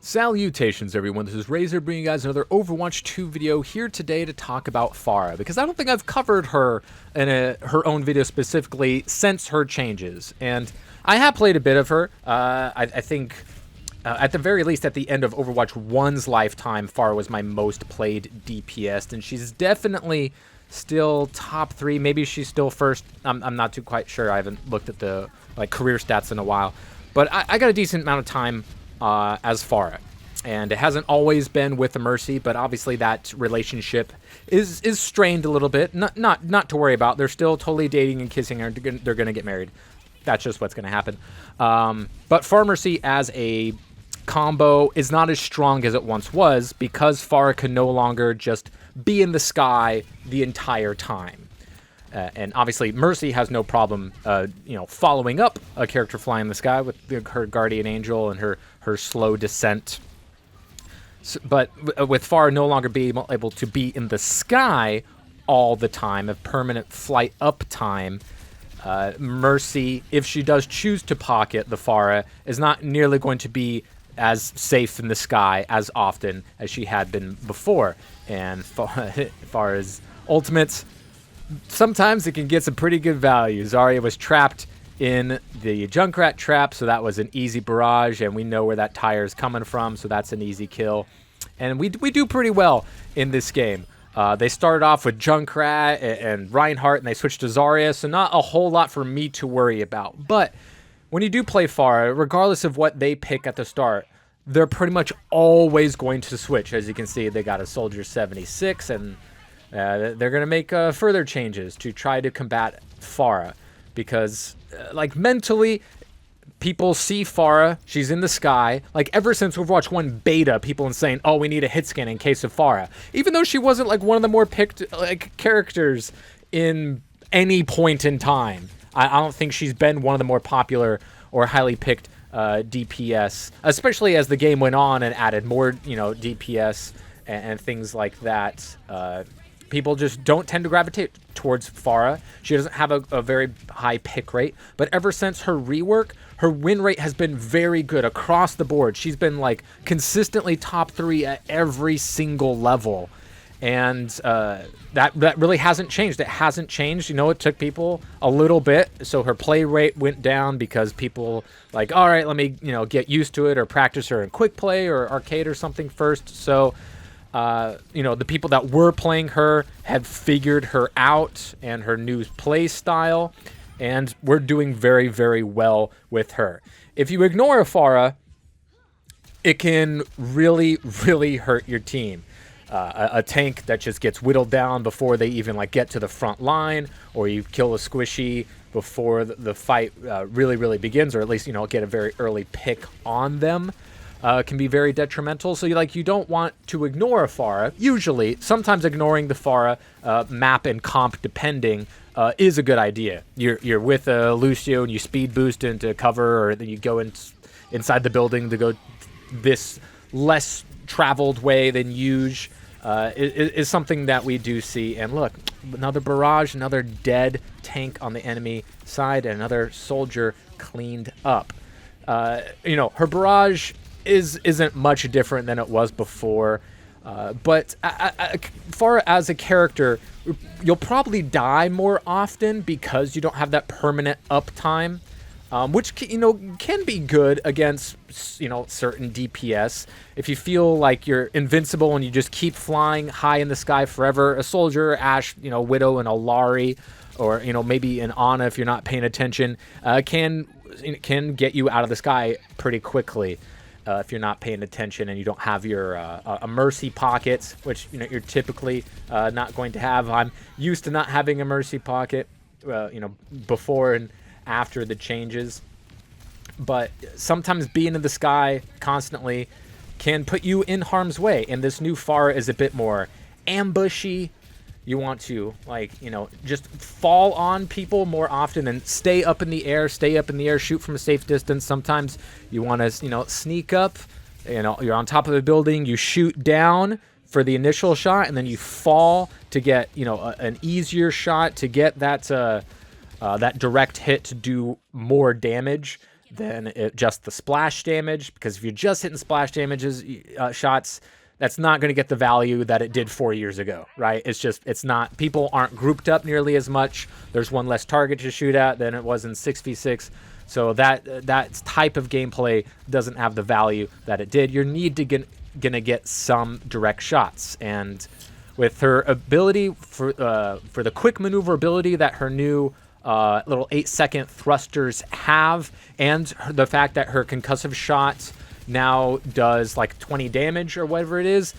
Salutations everyone, this is Razor bringing you guys another Overwatch 2 video here today to talk about Pharah, because I don't think I've covered her in her own video specifically since her changes, and I have played a bit of her. I think at the very least at the end of Overwatch 1's lifetime, Pharah was my most played DPS, and she's definitely still top 3, maybe she's still first. I'm not too quite sure, I haven't looked at the career stats in a while, but I got a decent amount of time as Pharah, and it hasn't always been with the Mercy, but obviously that relationship is strained a little bit. Not to worry about. They're still totally dating and kissing, and they're gonna get married. That's just what's gonna happen. But Pharah Mercy as a combo is not as strong as it once was, because Pharah can no longer just be in the sky the entire time. And obviously, Mercy has no problem, following up a character flying in the sky with her Guardian Angel and her slow descent. But with Pharah no longer being able to be in the sky all the time, of permanent flight up time, Mercy, if she does choose to pocket the Pharah, is not nearly going to be as safe in the sky as often as she had been before. And Pharah's ultimates, sometimes it can get some pretty good value. Zarya was trapped in the Junkrat trap, so that was an easy barrage, and we know where that tire is coming from, so that's an easy kill. And we do pretty well in this game. They started off with Junkrat and Reinhardt, and they switched to Zarya, so not a whole lot for me to worry about. But when you do play Pharah, regardless of what they pick at the start, they're pretty much always going to switch. As you can see, they got a Soldier 76, and they're going to make further changes to try to combat Pharah, because mentally, people see Pharah, she's in the sky. Ever since Overwatch 1 beta, people are saying, oh, we need a hit scan in case of Pharah. Even though she wasn't one of the more picked characters in any point in time. I don't think she's been one of the more popular or highly picked DPS, especially as the game went on and added more, DPS and things like that. People just don't tend to gravitate towards Pharah. She doesn't have a very high pick rate, but ever since her rework, her win rate has been very good across the board. She's been consistently top 3 at every single level, and that really hasn't changed. It hasn't changed. It took people a little bit, so her play rate went down because people all right, let me get used to it, or practice her in quick play or arcade or something first. So the people that were playing her have figured her out and her new play style, and we're doing very, very well with her. If you ignore a Pharah, it can really, really hurt your team. A tank that just gets whittled down before they even get to the front line, or you kill a squishy before the fight really, really begins, or at least get a very early pick on them. Can be very detrimental. So you don't want to ignore a Pharah. Usually, sometimes ignoring the Pharah, map and comp depending, is a good idea. You're with Lucio and you speed boost into cover, or then you go inside the building to go this less traveled way than usual. Is something that we do see. And look, another barrage, another dead tank on the enemy side, and another soldier cleaned up. Her barrage isn't much different than it was before, but Pharah as a character, you'll probably die more often because you don't have that permanent uptime, which can be good against certain DPS. If you feel like you're invincible and you just keep flying high in the sky forever, a soldier, Ashe, Widow, and a Lari, or maybe an Ana if you're not paying attention, can get you out of the sky pretty quickly. If you're not paying attention and you don't have your a Mercy pocket, which you're typically not going to have. I'm used to not having a Mercy pocket, before and after the changes. But sometimes being in the sky constantly can put you in harm's way, and this new Pharah is a bit more ambushy. You want to just fall on people more often and stay up in the air, shoot from a safe distance. Sometimes you want to, sneak up, you're on top of a building, you shoot down for the initial shot, and then you fall to get, an easier shot to get that, that direct hit to do more damage than just the splash damage, because if you're just hitting splash damages shots, that's not going to get the value that it did 4 years ago, right? It's not, people aren't grouped up nearly as much. There's one less target to shoot at than it was in 6v6. So that type of gameplay doesn't have the value that it did. You're gonna get some direct shots, and with her ability for the quick maneuverability that her new little 8-second thrusters have, and the fact that her concussive shot now does like 20 damage or whatever it is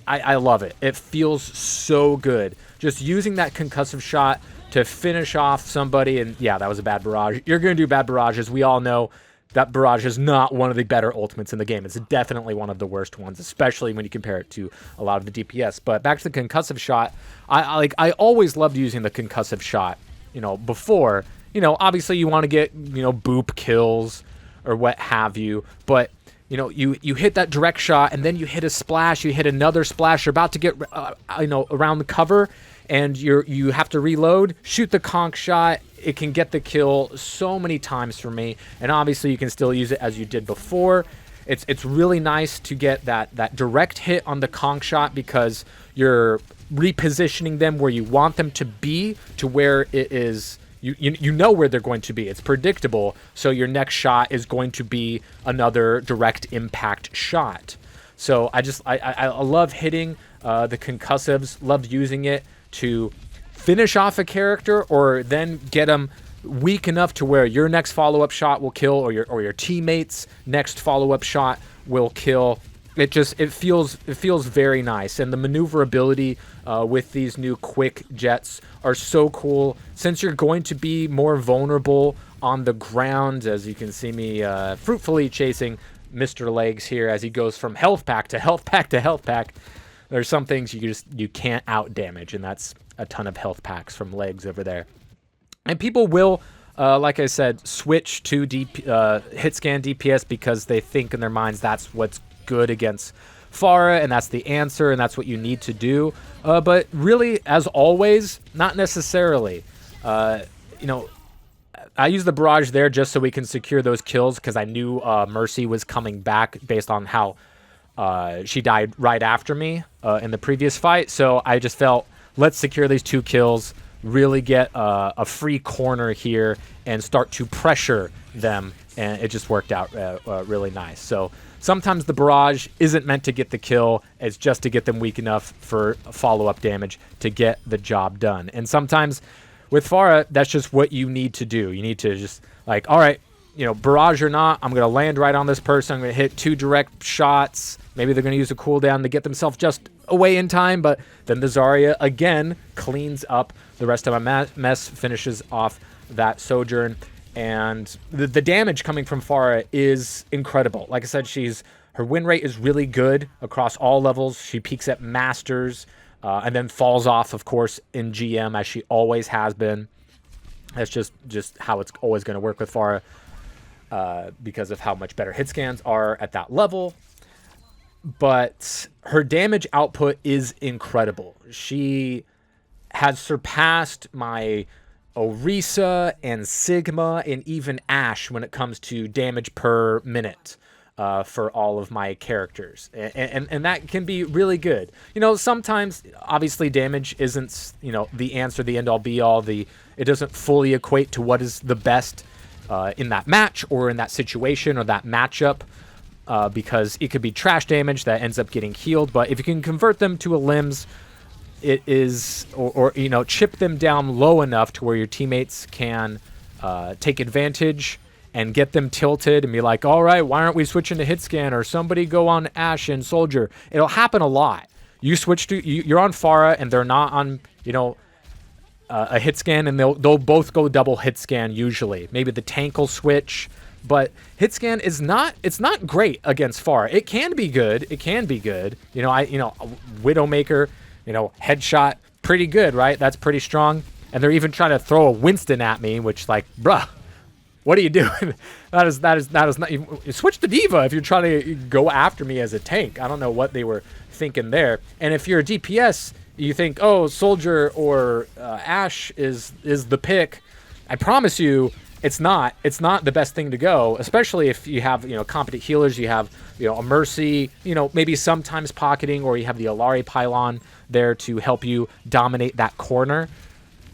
I love it. It feels so good just using that concussive shot to finish off somebody. And yeah, that was a bad barrage. You're going to do bad barrages. We all know that barrage is not one of the better ultimates in the game. It's definitely one of the worst ones, especially when you compare it to a lot of the DPS. But back to the concussive shot, I always loved using the concussive shot, before, obviously you want to get, boop kills or what have you, but you hit that direct shot, and then you hit a splash, you hit another splash, you're about to get around the cover, and you have to reload, shoot the conch shot. It can get the kill so many times for me, and obviously you can still use it as you did before. It's really nice to get that direct hit on the conch shot, because you're repositioning them where you want them to be, to where it is. You know where they're going to be. It's predictable, so your next shot is going to be another direct impact shot. So I love hitting the concussives, love using it to finish off a character, or then get them weak enough to where your next follow-up shot will kill, or your teammates' next follow-up shot will kill. It feels very nice, and the maneuverability with these new quick jets are so cool. Since you're going to be more vulnerable on the ground, as you can see me fruitfully chasing Mr. Legs here as he goes from health pack to health pack to health pack. There's some things you can't out damage, and that's a ton of health packs from Legs over there. And people will, like I said, switch to hit scan DPS because they think in their minds that's what's good against Pharah, and that's the answer, and that's what you need to do. But really, as always, not necessarily. I use the barrage there just so we can secure those kills, because I knew Mercy was coming back based on how she died right after me in the previous fight. So I just felt, let's secure these 2 kills, really get a free corner here, and start to pressure them. And it just worked out really nice. So sometimes the barrage isn't meant to get the kill. It's just to get them weak enough for follow-up damage to get the job done. And sometimes with Pharah, that's just what you need to do. You need to just, like, all right, barrage or not, I'm going to land right on this person. I'm going to hit 2 direct shots. Maybe they're going to use a cooldown to get themselves just away in time, but then the Zarya again cleans up the rest of my mess, finishes off that Sojourn. And the damage coming from Pharah is incredible. Like I said, her win rate is really good across all levels. She peaks at Masters, and then falls off, of course, in GM, as she always has been. That's just how it's always going to work with Pharah, because of how much better hit scans are at that level. But her damage output is incredible. She has surpassed my Orisa and Sigma and even Ashe when it comes to damage per minute for all of my characters. And that can be really good. Sometimes, obviously, damage isn't, the answer, the end-all, be-all. It doesn't fully equate to what is the best in that match or in that situation or that matchup. Because it could be trash damage that ends up getting healed. But if you can convert them to a limbs, it is, or chip them down low enough to where your teammates can take advantage and get them tilted and be like, all right, why aren't we switching to hit scan, or somebody go on Ashe and Soldier? It'll happen a lot. You switch to, you're on Pharah and they're not on, a hit scan, and they'll both go double hit scan usually. Maybe the tank will switch. But hit scan it's not great against Pharah. It can be good. Widowmaker, headshot, pretty good, right? That's pretty strong. And they're even trying to throw a Winston at me, which, like, bruh, what are you doing? that is not. You switch to Diva if you're trying to go after me as a tank. I don't know what they were thinking there. And if you're a DPS, you think, oh, Soldier or Ashe is the pick. I promise you, it's not the best thing to go, especially if you have, competent healers. You have, a Mercy, maybe sometimes pocketing, or you have the Alari pylon there to help you dominate that corner.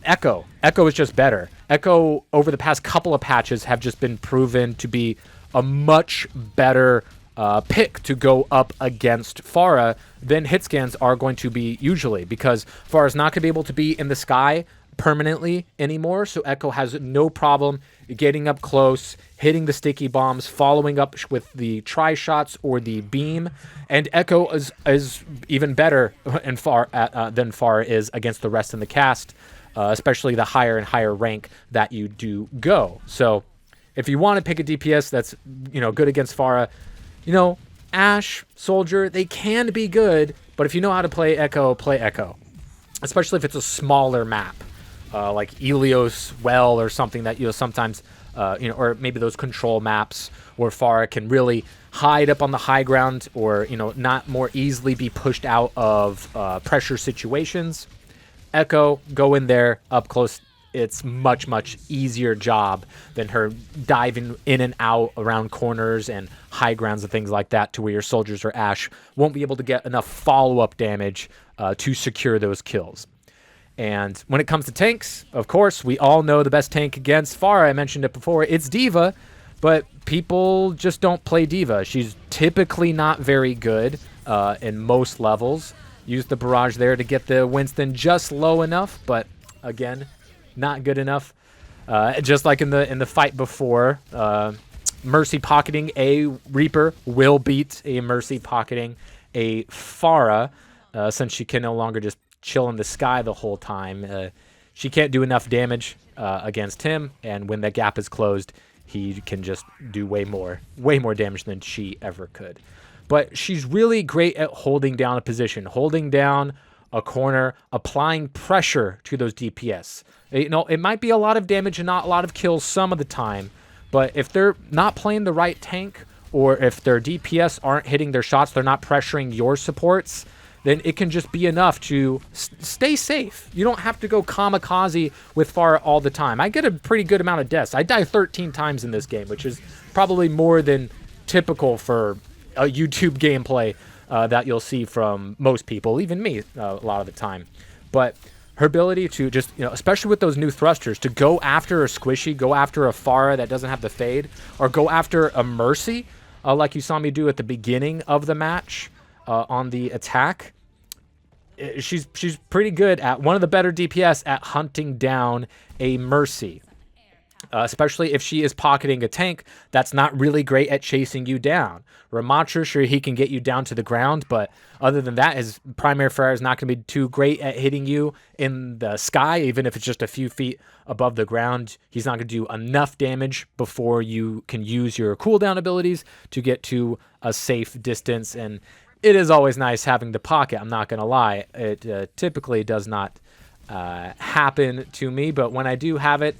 Echo is just better. Echo over the past couple of patches have just been proven to be a much better pick to go up against Pharah than hit scans are going to be usually, because Pharah's not going to be able to be in the sky permanently anymore, so Echo has no problem getting up close, hitting the sticky bombs, following up with the tri-shots or the beam, and Echo is even better than Pharah is against the rest in the cast, especially the higher and higher rank that you do go. So if you want to pick a DPS that's good against Pharah, Ashe, Soldier, they can be good, but if you know how to play Echo, especially if it's a smaller map. Like Elios Well or something that sometimes, or maybe those control maps where Pharah can really hide up on the high ground, or not more easily be pushed out of pressure situations. Echo, go in there up close. It's much easier job than her diving in and out around corners and high grounds and things like that, to where your soldiers or Ashe won't be able to get enough follow-up damage to secure those kills. And when it comes to tanks, of course, we all know the best tank against Pharah, I mentioned it before, it's D.Va, but people just don't play D.Va. She's typically not very good in most levels. Use the barrage there to get the Winston just low enough, but again, not good enough. Just like in the fight before, Mercy pocketing a Reaper will beat a Mercy pocketing a Pharah, since she can no longer just chill in the sky the whole time. She can't do enough damage against him, and when that gap is closed, he can just do way more damage than she ever could. But she's really great at holding down a position, holding down a corner, applying pressure to those DPS. It might be a lot of damage and not a lot of kills some of the time, but if they're not playing the right tank, or if their DPS aren't hitting their shots, they're not pressuring your supports, then it can just be enough to stay safe. You don't have to go kamikaze with Pharah all the time. I get a pretty good amount of deaths. I die 13 times in this game, which is probably more than typical for a YouTube gameplay that you'll see from most people, even me, a lot of the time. But her ability to just, especially with those new thrusters, to go after a squishy, go after a Pharah that doesn't have the fade, or go after a Mercy, like you saw me do at the beginning of the match, on the attack. She's pretty good at, one of the better DPS at hunting down a Mercy, especially if she is pocketing a tank that's not really great at chasing you down. Ramatra, sure, he can get you down to the ground, but other than that, his primary fire is not going to be too great at hitting you in the sky, even if it's just a few feet above the ground. He's not going to do enough damage before you can use your cooldown abilities to get to a safe distance, and it is always nice having the pocket, I'm not going to lie. It typically does not happen to me, but when I do have it,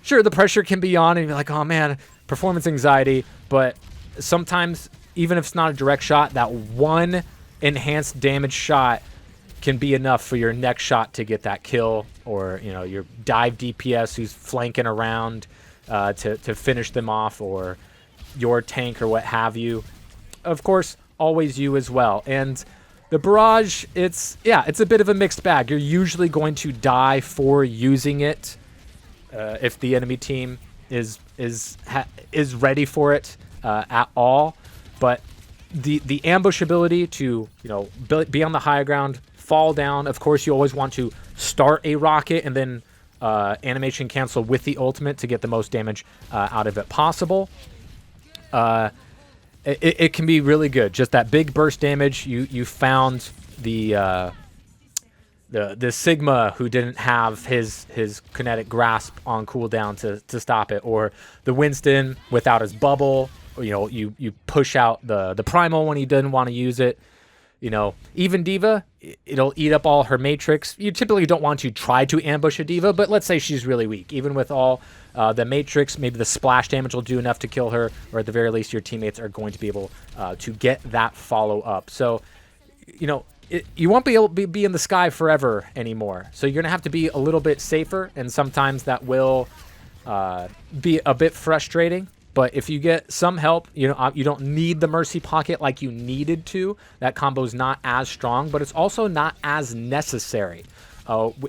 sure, the pressure can be on, and you're like, oh man, performance anxiety, but sometimes, even if it's not a direct shot, that one enhanced damage shot can be enough for your next shot to get that kill, or your dive DPS who's flanking around to finish them off, or your tank or what have you. Of course, always you as well. And the barrage, it's a bit of a mixed bag. You're usually going to die for using it if the enemy team is ready for it at all. But the ambush ability to be on the high ground, fall down. Of course, you always want to start a rocket and then animation cancel with the ultimate to get the most damage out of it possible. It can be really good. Just that big burst damage. You found the Sigma who didn't have his kinetic grasp on cooldown to stop it, or the Winston without his bubble. You push out the primal when he didn't want to use it. Even D.Va, it'll eat up all her matrix. You typically don't want to try to ambush a D.Va, but let's say she's really weak. Even with all the matrix, maybe the splash damage will do enough to kill her, or at the very least, your teammates are going to be able to get that follow-up. So, you won't be able to be in the sky forever anymore. So you're going to have to be a little bit safer, and sometimes that will be a bit frustrating. But if you get some help, you don't need the Mercy Pocket like you needed to. That combo is not as strong, but it's also not as necessary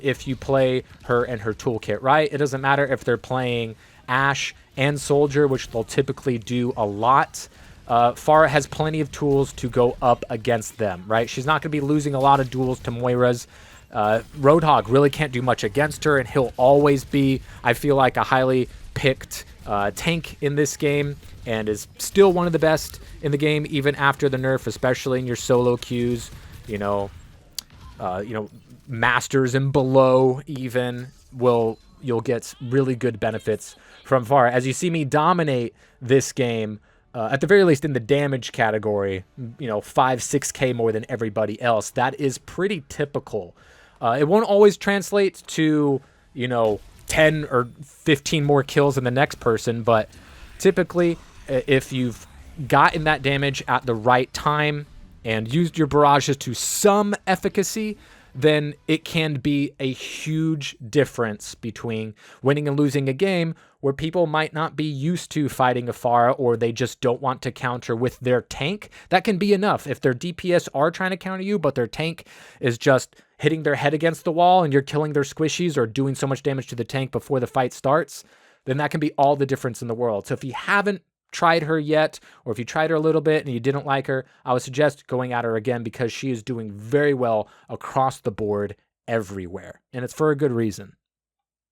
if you play her and her toolkit, right? It doesn't matter if they're playing Ashe and Soldier, which they'll typically do a lot. Pharah has plenty of tools to go up against them, right? She's not going to be losing a lot of duels to Moira's. Roadhog really can't do much against her, and he'll always be, I feel like, a highly picked tank in this game, and is still one of the best in the game even after the nerf, especially in your solo queues. Masters and below even you'll get really good benefits from Pharah. As you see me dominate this game, at the very least in the damage category, 5-6K more than everybody else. That is pretty typical. It won't always translate to, 10 or 15 more kills than the next person, but typically if you've gotten that damage at the right time and used your barrages to some efficacy, then it can be a huge difference between winning and losing a game where people might not be used to fighting a Pharah, or they just don't want to counter with their tank. That can be enough. If their DPS are trying to counter you, but their tank is just hitting their head against the wall and you're killing their squishies or doing so much damage to the tank before the fight starts, then that can be all the difference in the world. So if you haven't tried her yet, or if you tried her a little bit and you didn't like her, I would suggest going at her again, because she is doing very well across the board everywhere, and it's for a good reason.